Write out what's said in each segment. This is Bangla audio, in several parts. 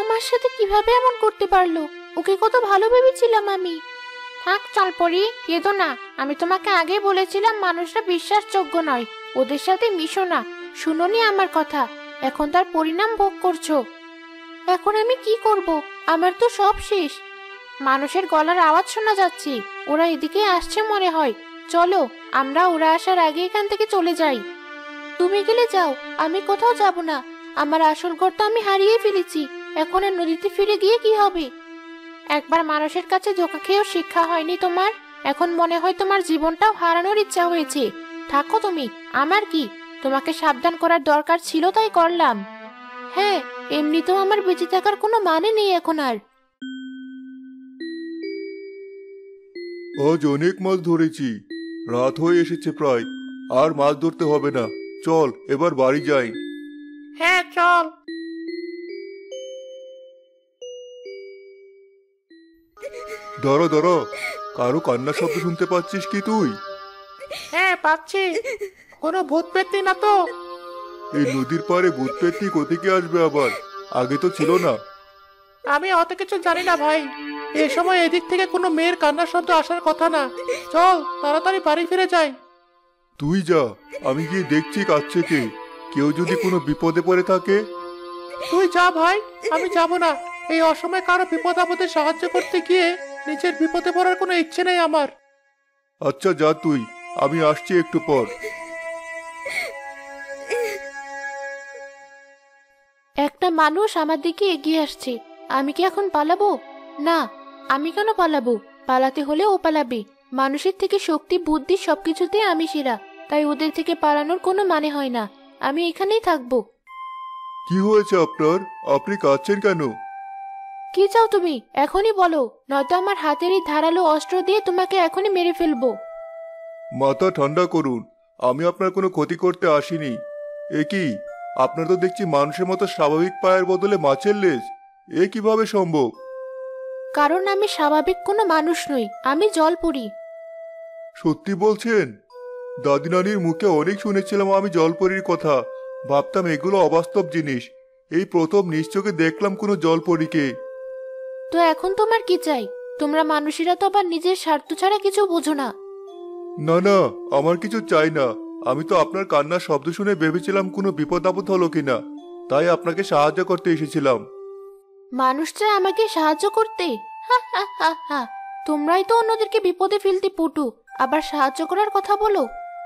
আমার সাথে কিভাবে এমন করতে পারলো? ওকে কত ভালো ভেবেছিলাম আমি। থাক জলপরি, কেঁদো না। আমি তোমাকে আগেই বলেছিলাম মানুষরা বিশ্বাসযোগ্য নয়, ওদের সাথে মিশো না। শুনোনি আমার কথা, এখন তার পরিণাম ভোগ করছো। এখন আমি কি করব? আমার তো সব শেষ। মানুষের গলার আওয়াজ শোনা যাচ্ছে, ওরা এদিকে আসছে মনে হয়। চলো, আমরা ওরা আসার আগে এখান থেকে চলে যাই। তুমি গেলে যাও, আমি কোথাও যাব না। আমার আসল ঘর তো আমি হারিয়ে ফেলেছি, এখন আর নদীতে ফিরে গিয়ে কি হবে? একবার মানুষের কাছে ধোঁকা খেয়েও শিক্ষা হয়নি তোমার? এখন মনে হয় তোমার জীবনটাও হারানোর ইচ্ছা হয়েছে। থাকো তুমি, আমার কি? তোমাকে সাবধান করার দরকার ছিল তাই করলাম। হ্যাঁ, এমনিতেও আমার বেঁচে থাকার কোনো মানে নেই এখন আর। আজ অনেক মাছ ধরেছি, রাত হয়ে এসেছে প্রায়। আর মাছ ধরতে হবে না, চল এবার বাড়ি যাই। হ্যাঁ চল। দাঁড়া দাঁড়া, কারো কান্নার শব্দ শুনতে পাচ্ছিস কি তুই? হ্যাঁ পাচ্ছি। কোনো ভূত পেত্নী না তো? এই নদীর পাড়ে ভূত পেত্নী কোথেকে আসবে আবার? আগে তো ছিল না। আমি অত কিছু জানি না ভাই। এই সময় এদিক থেকে কোনো মেয়ের কান্নার শব্দ আসার কথা না। চল তাড়াতাড়ি বাড়ি ফিরে যাই। তুই যা, আমি গিয়ে দেখছি কাছে কে। কেউ যদি কোনো বিপদে পড়ে থাকে। তুই যা ভাই, আমি যাব না। এই অসময়ে কারো বিপদ আপদে সাহায্য করতে গিয়ে নিজের বিপদে পড়ার কোনো ইচ্ছে নেই আমার। আচ্ছা যা তুই, আমি আসছি একটু পর। একটা মানুষ আমার দিকে এগিয়ে আসছে, আমি কি এখন পালাবো? না, আমি কেন পালাবো? পালাতে হলে ও পালাবে। মানুষের থেকে শক্তি বুদ্ধি সবকিছুতে আমি সেরা, তাই ওদের থেকে পালানোর কোনো মানে হয় না। আমি এখানেই থাকবো। কি হয়েছে আপনার? আপনি কাঁদছেন কেন? কি চাও তুমি? এখনই বলো, নয়তো আমার হাতের এই ধারালো অস্ত্র দিয়ে তোমাকে এখনই মেরে ফেলবো। মাথা ঠান্ডা করুন, আমি আপনার কোনো ক্ষতি করতে আসিনি। এ কি, আপনার তো দেখছি মানুষের মতো স্বাভাবিক পায়ের বদলে মাছের লেজ। এ কিভাবে সম্ভব? কারণ আমি স্বাভাবিক কোনো মানুষ নই, আমি জলপরি। সত্যি বলছেন? দাদি নানির মুখে অনেক শুনেছিলাম আমি জলপরীর কথা, ভাবতাম এগুলো অবাস্তব জিনিস। এই প্রথম নিজ চোখে দেখলাম কোনো জলপরীকে। তো এখন তোমার কি চাই? তোমরা মানুষেরা তো আবার নিজের স্বার্থ ছাড়া কিছু বোঝো না। না না, আমার কিছু চাই না। আমি তো আপনার কান্নার শব্দ শুনে ভেবেছিলাম কোনো বিপদ আপদ হলো কিনা, তাই আপনাকে সাহায্য করতে এসেছিলাম। মানুষ চায় আমাকে সাহায্য করতে? হা হা হা হা, তোমরাই তো অন্যদেরকে বিপদে ফেলতে পটু, আবার সাহায্য করার কথা বলো?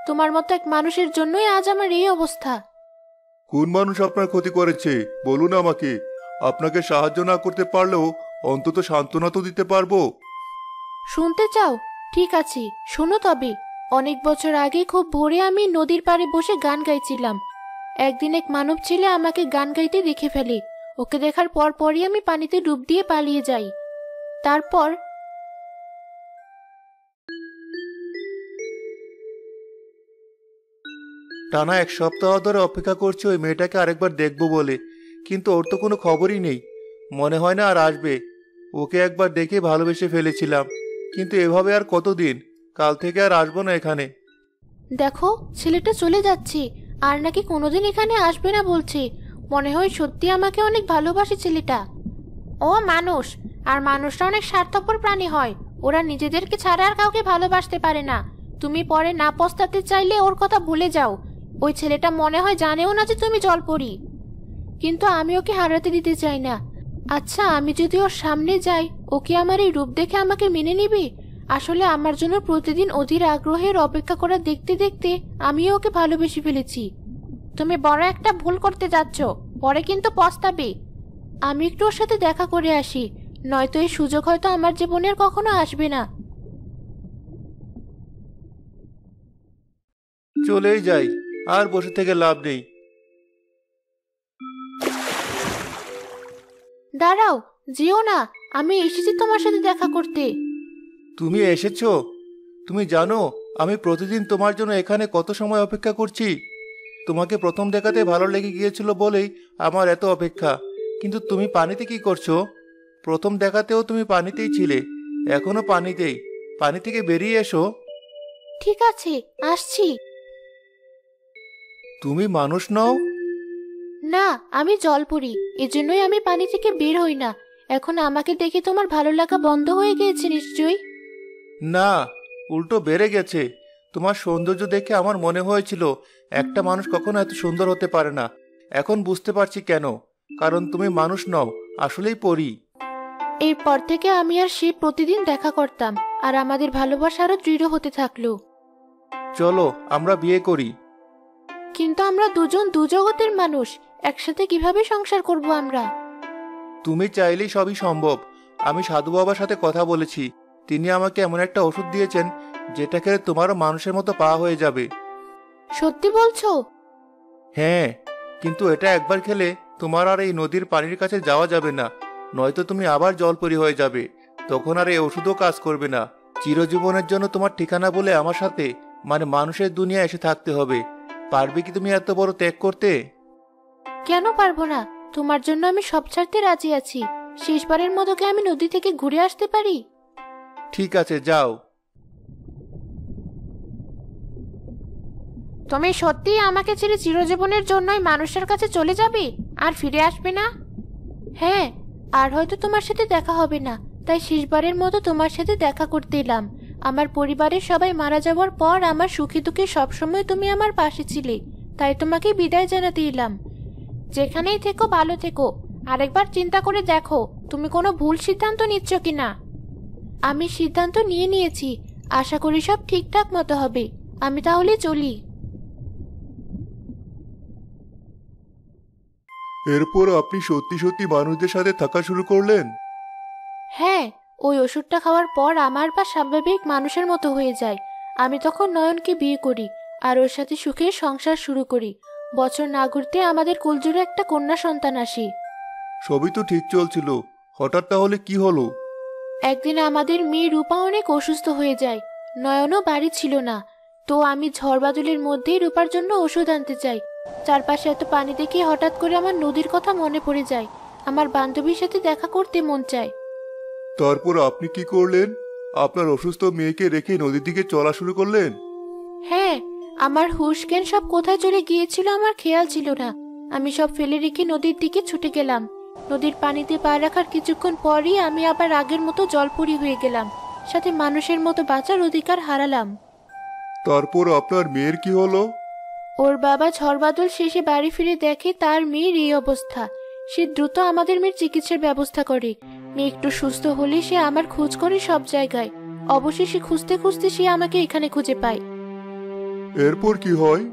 তোমার মতো এক মানুষের জন্যই আজ আমার এই অবস্থা। কোন মানুষ আপনার ক্ষতি করেছে বলুন আমাকে। আপনাকে সাহায্য না করতে পারলেও অন্তত সান্ত্বনা তো দিতে পারবো। শুনতে চাও? ঠিক আছে, শোনো তবে। অনেক বছর আগে খুব ভোরে আমি নদীর পাড়ে বসে গান গাইছিলাম। একদিন এক মানব ছেলে আমাকে গান গাইতে দেখে ফেলে। ওকে দেখার পর পরই আমি পানিতে ডুব দিয়ে পালিয়ে যাই। তারপর টানা এক সপ্তাহ ধরে অপেক্ষা করছি ওই মেয়েটাকে আরেকবার দেখবো বলে, কিন্তু ওর তো কোনো খবরই নেই। মনে হয় না আর আসবে। ওকে একবার দেখে ভালোবেসে ফেলেছিলাম, কিন্তু এভাবে আর কতদিন? কাল থেকে আর আসবো না এখানে। দেখো, ছেলেটা চলে যাচ্ছে, আর নাকি কোনোদিন এখানে আসবে না বলছে। মনে হয় সত্যি আমাকে অনেক ভালোবাসে ছেলেটা। ও মানুষ, আর মানুষরা অনেক স্বার্থপর প্রাণী হয়। ওরা নিজেদেরকে ছাড়া আর কাউকে ভালোবাসতে পারে না। তুমি পরে না পস্তাতে চাইলে ওর কথা ভুলে যাও। ওই ছেলেটা মনে হয় জানেও না যে তুমি জলপরি, কিন্তু আমি ওকে হারাতে দিতে চাই না। আচ্ছা, আমি যদি ওর সামনে যাই, ওকে আমার এই রূপ দেখে আমাকে মেনে নিবে? আসলে আমার জন্য প্রতিদিন অধীর আগ্রহের অপেক্ষা করা দেখতে দেখতে আমিও ওকে ভালোবেসে ফেলেছি। তুমি বড় একটা ভুল করতে যাচ্ছ, পরে কিন্তু পস্তাবে। আমি একটু ওর সাথে দেখা করে আসি, নয়তো এই সুযোগ হয়তো আমার জীবনের কখনো আসবে না। চলেই যাই, আর বসে থেকে লাভ নেই। দাঁড়াও, যেও না, আমি এসেছি তোমার সাথে দেখা করতে। তুমি এসেছো? তুমি জানো আমি প্রতিদিন তোমার জন্য এখানে কত সময় অপেক্ষা করছি? তোমাকে প্রথম দেখাতে ভালো লেগে গিয়েছিল বলেই আমার এত অপেক্ষা। কিন্তু তুমি পানিতে কি করছো? প্রথম দেখাতেও তুমি পানিতেই ছিলে, এখনো পানিতেই। পানি থেকে বেরিয়ে এসো। ঠিক আছে, আসছি। তুমি মানুষ নও? না, আমি জলপরি, এজন্যই আমি পানি থেকে বের হই না। এখন আমাকে দেখে তোমার ভালো লাগা বন্ধ হয়ে গিয়েছে নিশ্চয়ই। না, উল্টো বেড়ে গেছে। তোমার সৌন্দর্য দেখে আমার মনে হয়েছিল একটা মানুষ কখনো এত সুন্দর হতে পারে না। এখন বুঝতে পারছি কেন। কারণ তুমি মানুষ নও, আসলেই পরী। এরপর থেকে আমি আর শিব প্রতিদিন দেখা করতাম, আর আমাদের ভালোবাসা আরো দৃঢ় হতে থাকলো। চলো আমরা বিয়ে করি। কিন্তু আমরা দুজন দু জগতের মানুষ, একসাথে কিভাবে সংসার করব আমরা? তুমি চাইলেই সবই সম্ভব। আমি সাধু বাবার সাথে কথা বলেছি। তিনি আমাকে এমন একটা ওষুধ দিয়েছেন যেটা খেলে তোমারও মানুষের মতো পা হয়ে যাবে। সত্যি বলছো? হ্যাঁ, কিন্তু এটা একবার খেলে তোমার আর এই নদীর পানির কাছে যাওয়া যাবে না, নয়তো তুমি আবার জলপরি হয়ে যাবে। তখন আর এই ওষুধও কাজ করবে না। চিরজীবনের জন্য তোমার ঠিকানা বলে আমার সাথে, মানে মানুষের দুনিয়া এসে থাকতে হবে। পারবে কি তুমি এত বড় ত্যাগ করতে? কেন পারবো না? তোমার জন্য আমি সব ছাড়তে রাজি আছি। শেষবারের মতো কি আমি নদী থেকে ঘুরে আসতে পারি? ঠিক আছে, যাও। তুমি সত্যি আমাকে ছেড়ে চিরজীবনের জন্যই মানুষের কাছে চলে যাবে আর ফিরে আসবে না? হ্যাঁ, আর হয়তো তোমার সাথে দেখা হবে না, তাই শেষবারের মতো তোমার সাথে দেখা করতে এলাম। আমার পরিবারের সবাই মারা যাওয়ার পর আমার সুখে দুঃখে সবসময় তুমি আমার পাশে ছিলে, তাই তোমাকে বিদায় জানাতে এলাম। যেখানেই থেকো ভালো থেকো। আরেকবার চিন্তা করে দেখো তুমি কোনো ভুল সিদ্ধান্ত নিচ্ছ কিনা। আমি সিদ্ধান্ত নিয়ে নিয়েছি, আশা করি সব ঠিকঠাক মতো হবে। আমি তাহলে চলি। এরপর আপনি সত্যি সত্যি মানুষদের সাথে থাকা শুরু করলেন? হ্যাঁ, ওই ওষুধটা খাওয়ার পর আমার পা স্বাভাবিক মানুষের মতো হয়ে যায়। আমি তখন নয়নকে বিয়ে করি আর ওর সাথে সুখে সংসার শুরু করি। বছর না ঘুরতে আমাদের কুলজুড়ে একটা কন্যা সন্তান আসে। সবই তো ঠিক চলছিল, হঠাৎ তাহলে কি হলো? একদিন আমাদের মেয়ে রূপা অনেক অসুস্থ হয়ে যায়। নয়নও বাড়ি ছিল না, তো আমি ঝড় বাদলের মধ্যেই রূপার জন্য ওষুধ আনতে চাই। চারপাশে এত পানি দেখে হঠাৎ করে আমার নদীর কথা মনে পড়ে যায়। আমার বান্ধবীর সাথে দেখা করতে মন চায়। তারপর আপনি কি করলেন? আপনার অসুস্থ মেয়েকে রেখে নদীর দিকে চলা শুরু করলেন? হ্যাঁ, আমার হুঁশ জ্ঞান সব কোথায় চলে গিয়েছিল আমার খেয়াল ছিল না। আমি সব ফেলে রেখে নদীর দিকে ছুটে গেলাম। নদীর পানিতে পা রাখার কিছুক্ষণ পরই আমি আবার আগের মতো জলপরি হয়ে গেলাম, সাথে মানুষের মতো বাঁচার অধিকার হারালাম। তারপর আপনার মেয়ের কি হলো? ওর বাবা ঝড় বাদল শেষে বাড়ি ফিরে দেখে তার মেয়ের এই অবস্থা। সে দ্রুত আমাদের মেয়ের চিকিৎসার ব্যবস্থা করে। মেয়ে একটু সুস্থ হলে সে আমার খোঁজ করে সব জায়গায়। অবশেষে খুঁজতে খুঁজতে সে আমাকে এখানে খুঁজে পায়। এরপর কি হয়?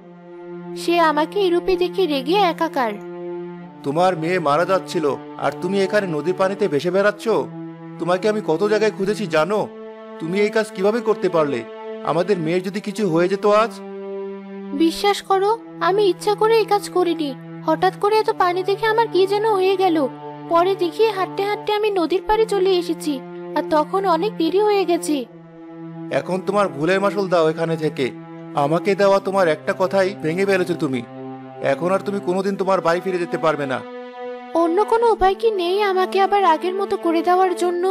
সে আমাকে এরূপে দেখে রেগে একাকার। তোমার মেয়ে মারা যাচ্ছিল আর তুমি এখানে নদীর পানিতে ভেসে বেড়াচ্ছ? তোমাকে আমি কত জায়গায় খুঁজেছি জানো? তুমি এই কাজ কিভাবে করতে পারলে? আমাদের মেয়ের যদি কিছু হয়ে যেত আজ? বিশ্বাস করো, আমি ইচ্ছা করে এই কাজ করিনি। হঠাৎ করে এত পানি দেখে আমার কি যেন হয়ে গেল। পরে দেখি হাঁটতে হাঁটতে আমি নদীর পাড়ে চলে এসেছি, আর তখন অনেক দেরি হয়ে গেছে। এখন তোমার ভুলের মাসুল দাও এখানে থেকে। আমাকে দেওয়া তোমার একটা কথাই ভেঙে ফেলেছো তুমি। এখন আর তুমি কোনোদিন তোমার বাড়ি ফিরে যেতে পারবে না। অন্য কোনো উপায় কি নেই আমাকে আবার আগের মতো করে দেওয়ার জন্য?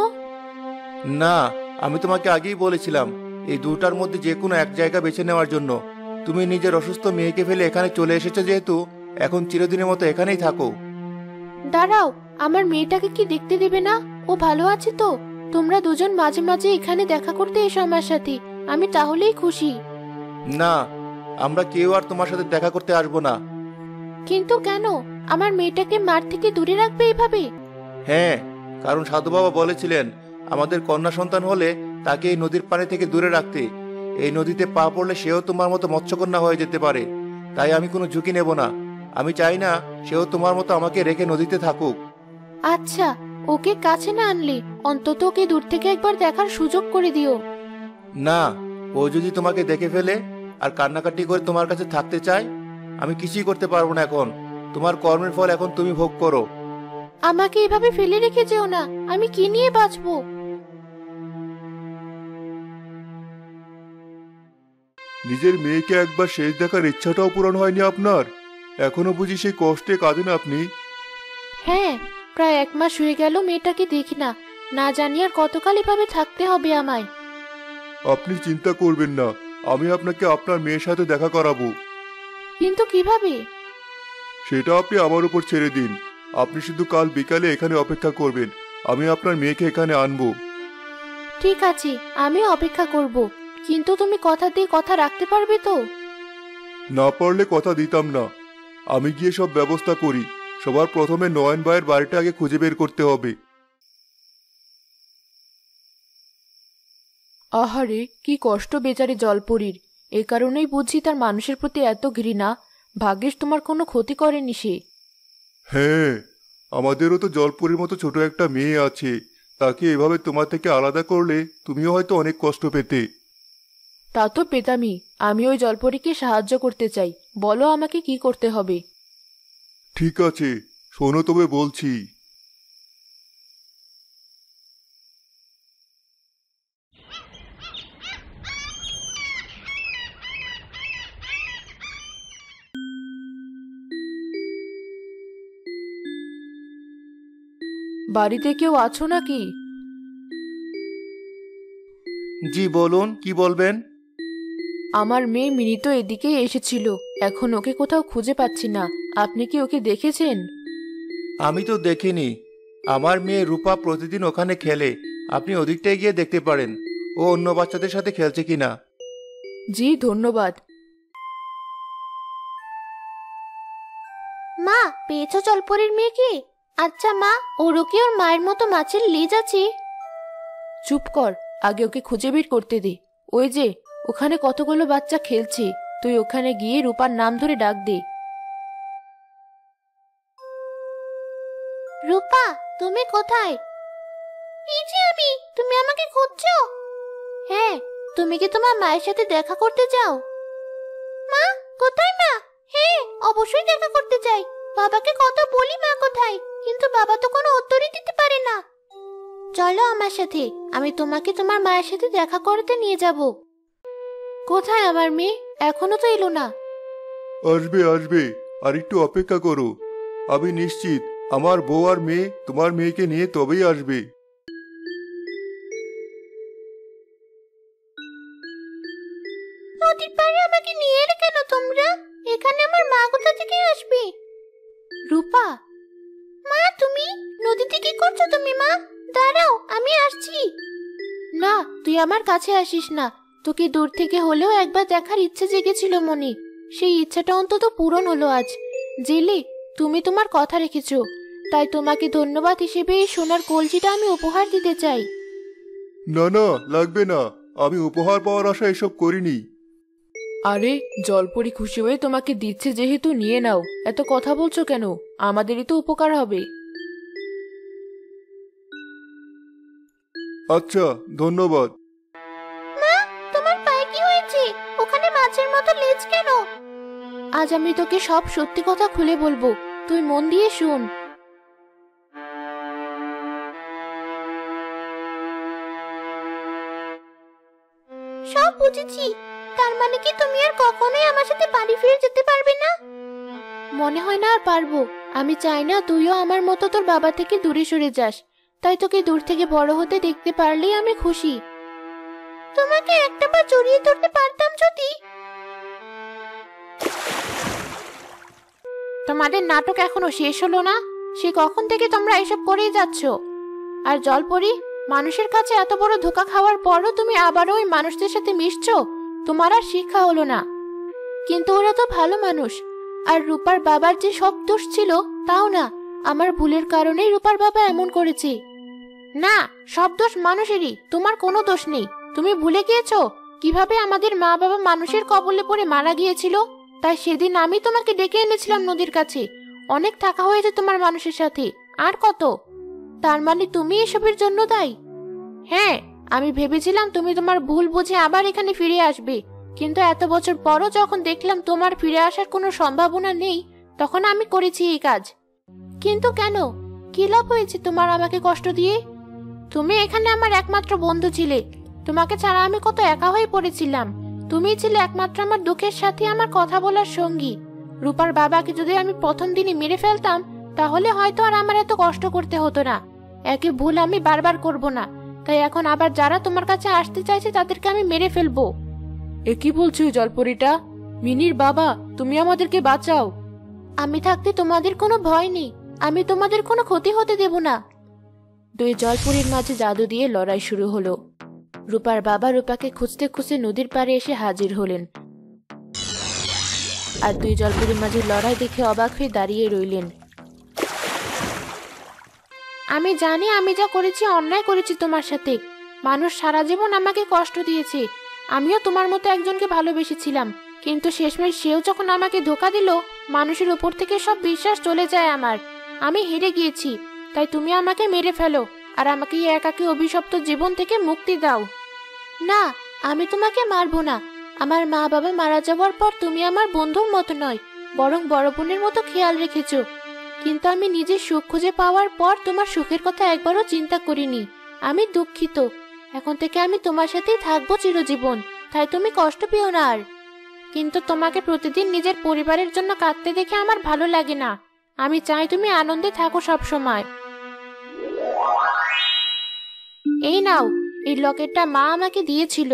না, আমি তোমাকে আগেই বলেছিলাম এই দুটার মধ্যে যে কোনো এক জায়গা বেছে নেওয়ার জন্য। তুমি নিজের অসুস্থ মেয়েকে ফেলে এখানে চলে এসেছো যেহেতু, এখন চিরদিনের মতো এখানেই থাকো। দাঁড়াও, আমার মেয়েটাকে কি দেখতে দেবে না? ও ভালো আছে তো? তোমরা দুজন মাঝে মাঝে এখানে দেখা করতে এসো আমার সাথে, আমি তাহলেই খুশি। না, আমরা কেউ আর তোমার সাথে দেখা করতে আসবো না। কিন্তু কেন? আমার মেয়েটাকে মাঠ থেকে দূরে রাখবে এভাবে? হ্যাঁ, কারণ সাধু বাবা বলেছিলেন আমাদের কন্যা সন্তান হলে তাকে এই নদীর পানি থেকে দূরে রাখতে। এই নদীতে পা পড়লে সেও তোমার মতো মৎস্যকন্যা হয়ে যেতে পারে। তাই আমি কোনো ঝুঁকি নেব না। আমি চাই না সেও তোমার মতো আমাকে রেখে নদীতে থাকুক। আচ্ছা, ওকে কাছে না আনলে অন্তত ওকে দূর থেকে একবার দেখার সুযোগ করে দিও। না, ও যদি তোমাকে দেখে ফেলে আর কান্নাকাটি করে তোমার কাছে থাকতে চায়, আমি কিছুই করতে পারবো না। এখন তোমার কর্মের ফল এখন তুমি ভোগ করো। আমাকে এভাবে ফেলে রেখে যেও না, আমি কি নিয়ে বাঁচবো? নিজের মেয়েকে একবার শেষ দেখার ইচ্ছাটাও পূরণ হয়নি আপনার? এখনো বুঝি সেই কষ্টে কাঁদেন আপনি? হ্যাঁ, প্রায় 1 মাস হয়ে গেল মেয়েটাকে দেখি না। না জানি আর কতকাল এভাবে থাকতে হবে আমায়। আপনি চিন্তা করবেন না, আমি আপনাকে আপনার মেয়ের সাথে দেখা করাবো। কিন্তু কিভাবে? সেটা আপনি আমার উপর ছেড়ে দিন। আপনি শুধু কাল বিকালে এখানে অপেক্ষা করবেন, আমি আপনার মেয়েকে এখানে আনবো। ঠিক আছে, আমিও অপেক্ষা করব, কিন্তু তুমি কথা দিয়ে কথা রাখতে পারবে তো? না পারলে কথা দিতাম না। আমি গিয়ে সব ব্যবস্থা করি। সবার প্রথমে নয়ন ভাইয়ের বাড়িটা আগে খুঁজে বের করতে হবে। আহারে, কি কষ্ট বেচারি জলপরীর। এ কারণেই বুঝি তার মানুষের প্রতি এত ঘৃণা। ভাগ্যিস তোমার কোনো ক্ষতি করেনি সে। হ্যাঁ, আমাদেরও তো জলপুরের মতো ছোট একটা মেয়ে আছে। তাকে এভাবে তোমার থেকে আলাদা করলে তুমিও হয়তো অনেক কষ্ট পেতে। তা তো পেতামই। আমি ওই জলপরীকে সাহায্য করতে চাই। বলো আমাকে কি করতে হবে। ঠিক আছে, শোনো তবে বলছি। বাড়িতে কেউ আছো নাকি? জি বলুন, কি বলবেন? আমার মেয়ে মিনি তো এদিকেই এসেছিল, এখন ওকে কোথাও খুঁজে পাচ্ছি না। আপনি কি ওকে দেখেছেন? আমি তো দেখিনি। আমার মেয়ে রূপা প্রতিদিন ওখানে খেলে, আপনি ওদিকটায় গিয়ে দেখতে পারেন ও অন্য বাচ্চাদের সাথে খেলছে কিনা। জি ধন্যবাদ। মা, পেয়েছো জলপরীর মেয়েকে? আচ্ছা মা, ওরও কি ওর মায়ের মতো মাছের লেজ আছে? চুপ কর, আগে ওকে খুঁজে বের করতে দে। ওই যে ওখানে কতগুলো বাচ্চা খেলছে, তুই ওখানে গিয়ে রূপার নাম ধরে ডাক দে। রূপা, তুমি কোথায়? এই যে আমি। তুমি আমাকে খুঁজছো? হ্যাঁ। তুমি কি তোমার মায়ের সাথে দেখা করতে চাও? মা কোথায়? মা, হ্যাঁ অবশ্যই দেখা করতে চাই। বাবাকে কত বলি মা কোথায়, কিন্তু বাবা তো কোনো উত্তরই দিতে পারে না। চলো আমার সাথে, আমি তোমাকে তোমার মায়ের সাথে দেখা করতে নিয়ে যাব। কোথায় আমার মেয়ে? এখনো তো এলো না। আসবে আসবে, আর একটু অপেক্ষা করো। আমি নিশ্চিত আমার বউ আর মেয়ে তোমার মেয়েকে নিয়ে তবেই আসবে। নদীর পাড়ে আমাকে নিয়ে এলে কেন তোমরা? এখানে আমার মা কোথা থেকে আসবে? রূপা, মা তুমি নদীতে কি করছো তুমি? মা দাঁড়াও, আমি আসছি। না, তুই আমার কাছে আসিস না। তোকে দূর থেকে হলেও একবার দেখার ইচ্ছে জেগেছিল মনে। সেই ইচ্ছাটা অন্তত পূরণ হলো আজ। জেলে, তুমি তোমার কথা রেখেছো, তাই তোমাকে ধন্যবাদ হিসেবে এই সোনার কলসিটা আমি উপহার দিতে চাই। না না, লাগবে না। আমি উপহার পাওয়ার আশা এসব করিনি। আরে, জলপরি খুশি হয়ে তোমাকে দিচ্ছে যেহেতু নিয়ে নাও। এত কথা বলছো কেন? আমাদেরই তো উপকার হবে। আচ্ছা, ধন্যবাদ। মা, তোমার পায়ে কি হয়েছে? ওখানে মাছের মতো লেজ কেন? আজ আমি তোকে সব সত্যি কথা খুলে বলবো, তুই মন দিয়ে শুন। সব বুঝেছি। তার মানে কি তুমি আর কখনোই আমার সাথে বাড়ি ফিরে যেতে পারবে না? মনে হয় না আর পারবো। আমি চাই না তুইও আমার মতো তোর বাবা থেকে দূরে সরে যাস। তাই তোকে দূর থেকে বড় হতে দেখতে পারলেই আমি খুশি। তোমাকে একটাবার জড়িয়ে ধরতে পারতাম যদি। তোমাদের নাটক এখনো শেষ হলো না? সে কখন থেকে তোমরা এসব করেই যাচ্ছ। আর জলপরি, মানুষের কাছে এত বড় ধোঁকা খাওয়ার পরও তুমি আবারও ওই মানুষদের সাথে মিশছো। তোমার আর শিক্ষা হলো না। কিন্তু ওরা তো ভালো মানুষ। আর রূপার বাবার যে সব দোষ ছিল তাও না, আমার ভুলের কারণেই রূপার বাবা এমন করেছে। না, সব দোষ মানুষেরই, তোমার কোনো দোষ নেই। তুমি ভুলে গিয়েছো কিভাবে আমাদের মা বাবা মানুষের কবলে পড়ে মারা গিয়েছিল। তাই সেদিন আমি তোমাকে ডেকে এনেছিলাম নদীর কাছে। অনেক টাকা হয়েছে তোমার মানুষের সাথে, আর কত? তার মানে তুমি এসবের জন্য দায়ী? হ্যাঁ, আমি ভেবেছিলাম তুমি তোমার ভুল বুঝে আবার এখানে ফিরে আসবে, কিন্তু এত বছর পরও যখন দেখলাম তোমার ফিরে আসার কোনো সম্ভাবনা নেই, তখন আমি করেছি এই কাজ। কিন্তু কেন? কি লাভ হয়েছে তোমার আমাকে কষ্ট দিয়ে? তুমি এখানে আমার একমাত্র বন্ধু ছিলে। তোমাকে ছাড়া আমি কত একা হয়ে পড়েছিলাম। তুমিই ছিলে একমাত্র আমার দুঃখের সাথে আমার কথা বলার সঙ্গী। রূপার বাবাকে যদি আমি প্রথম দিনই মেরে ফেলতাম, তাহলে হয়তো আর আমার এত কষ্ট করতে হতো না। একই ভুল আমি বারবার করব না। তাই এখন আবার যারা তোমার কাছে আসতে চাইছে তাদেরকে আমি মেরে ফেলবো। এ কি বলছো জলপরিটা? মিনির বাবা, তুমি আমাদেরকে বাঁচাও। আমি থাকতে তোমাদের কোনো ভয় নেই, আমি তোমাদের কোনো ক্ষতি হতে দেব না। দুই জলপরীর মাঝে জাদু দিয়ে লড়াই শুরু হলো। রূপার বাবা রূপাকে খুঁজতে খুঁজতে নদীর পাড়ে এসে হাজির হলেন, আর দুই জলপরীর মাঝে লড়াই দেখে অবাক হয়ে দাঁড়িয়ে রইলেন। আমি জানি আমি যা করেছি অন্যায় করেছি তোমার সাথে। মানুষ সারা জীবন আমাকে কষ্ট দিয়েছে, আমিও তোমার মতো একজনকে ভালোবেসেছিলাম, কিন্তু শেষমেশ সেও যখন আমাকে ধোঁকা দিল, মানুষের উপর থেকে সব বিশ্বাস চলে যায় আমার। আমি হেরে গিয়েছি, তাই তুমি আমাকে মেরে ফেলো আর আমাকে এই একাকী অভিশপ্ত জীবন থেকে মুক্তি দাও। না, আমি তোমাকে মারবো না। আমার মা বাবা মারা যাওয়ার পর তুমি আমার বন্ধুর মতো নয়, বরং বড় বোনের মতো খেয়াল রেখেছো। কিন্তু আমি নিজের সুখ খুঁজে পাওয়ার পর তোমার সুখের কথা একবারও চিন্তা করিনি। আমি দুঃখিত। এখন থেকে আমি তোমার সাথেই থাকবো চিরজীবন, তাই তুমি কষ্ট পেও না আর। কিন্তু তোমাকে প্রতিদিন নিজের পরিবারের জন্য কাঁদতে দেখে আমার ভালো লাগে না। আমি চাই তুমি আনন্দে থাকো সব সময়। এই নাও, এই লকেটটা মা আমাকে দিয়েছিল।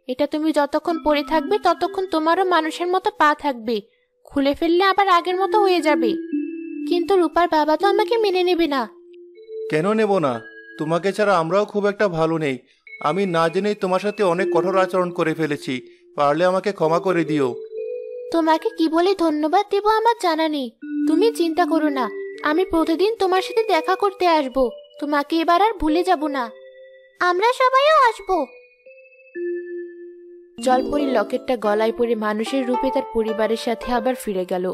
এটা তুমি যতক্ষণ পরে থাকবে ততক্ষণ তোমারও মানুষের মতো পা থাকবে। খুলে ফেললে আবার আগের মতো হয়ে যাবে। কিন্তু রূপার বাবা তো আমাকে মেনে নেবে না। কেন নেব না? তোমাকে ছাড়া আমরাও খুব একটা ভালো নেই। আমি না জেনেই তোমার সাথে অনেক কঠোর আচরণ করে ফেলেছি, পারলে আমাকে ক্ষমা করে দিও। তোমাকে কি বলে ধন্যবাদ দেব আমার জানা নেই। তুমি চিন্তা করো না, আমি প্রতিদিন তোমার সাথে দেখা করতে আসব। তোমাকে এবার আর ভুলে যাব না। আমরা সবাইও আসব। জলপরী লকেটটা গলায় পরে মানুষের রূপে তার পরিবারের সাথে আবার ফিরে গেল।